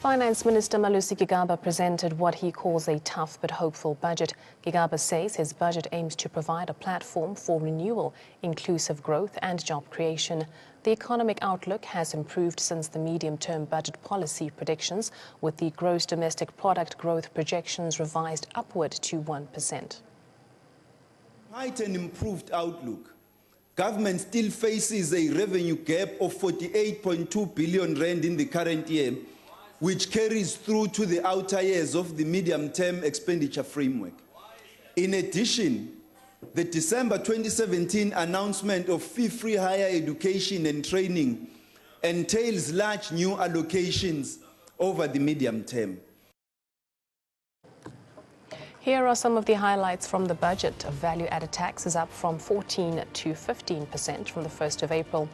Finance Minister Gigaba presented what he calls a tough but hopeful budget. Gigaba says his budget aims to provide a platform for renewal, inclusive growth and job creation. The economic outlook has improved since the medium-term budget policy predictions, with the gross domestic product growth projections revised upward to 1%. Despite an improved outlook, government still faces a revenue gap of 48.2 billion rand in the current year, which carries through to the outer years of the medium-term expenditure framework. In addition, the December 2017 announcement of fee-free higher education and training entails large new allocations over the medium term. Here are some of the highlights from the budget. Value-added tax is up from 14% to 15% from the 1st of April.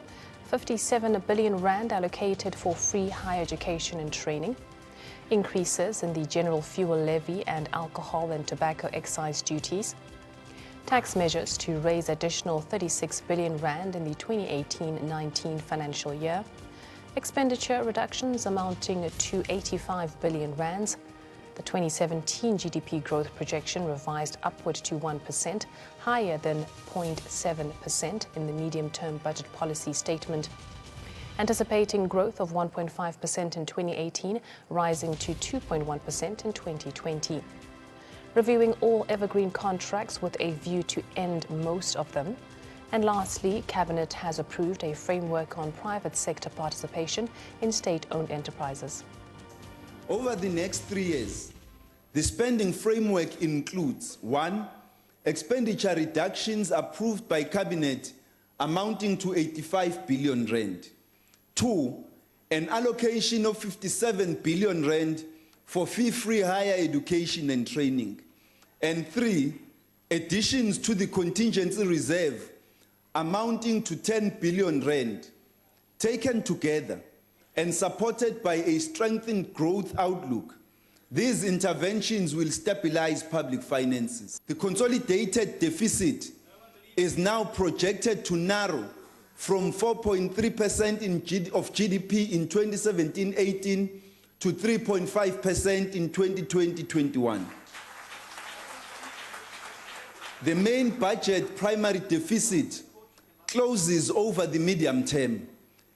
57 billion rand allocated for free higher education and training. Increases in the general fuel levy and alcohol and tobacco excise duties. Tax measures to raise additional 36 billion rand in the 2018-19 financial year. Expenditure reductions amounting to 85 billion rands. The 2017 GDP growth projection revised upward to 1%, higher than 0.7% in the medium-term budget policy statement. Anticipating growth of 1.5% in 2018, rising to 2.1% in 2020. Reviewing all evergreen contracts with a view to end most of them. And lastly, Cabinet has approved a framework on private sector participation in state-owned enterprises. Over the next 3 years, the spending framework includes 1. Expenditure reductions approved by Cabinet amounting to 85 billion rand. 2. An allocation of 57 billion rand for fee-free higher education and training. And 3. Additions to the contingency reserve amounting to 10 billion rand. Taken together and supported by a strengthened growth outlook, these interventions will stabilize public finances. The consolidated deficit is now projected to narrow from 4.3% of GDP in 2017-18 to 3.5% in 2020-21. The main budget primary deficit closes over the medium term,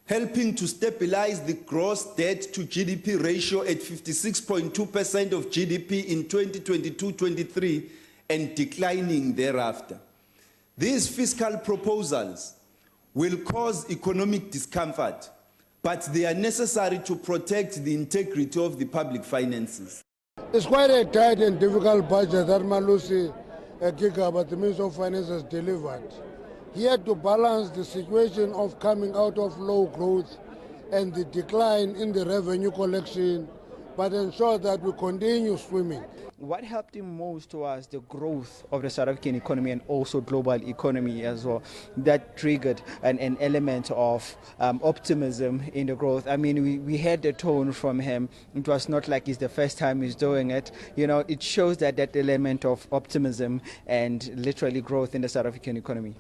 helping to stabilize the gross debt to GDP ratio at 56.2% of GDP in 2022-23 and declining thereafter. These fiscal proposals will cause economic discomfort, but they are necessary to protect the integrity of the public finances. It's quite a tight and difficult budget that Malusi Gigaba, the Minister of Finance, has delivered. He had to balance the situation of coming out of low growth and the decline in the revenue collection, but ensure that we continue swimming. What helped him most was the growth of the South African economy and also global economy as well. That triggered an element of optimism in the growth. I mean, we heard the tone from him. It was not like it's the first time he's doing it. You know, it shows that element of optimism and literally growth in the South African economy.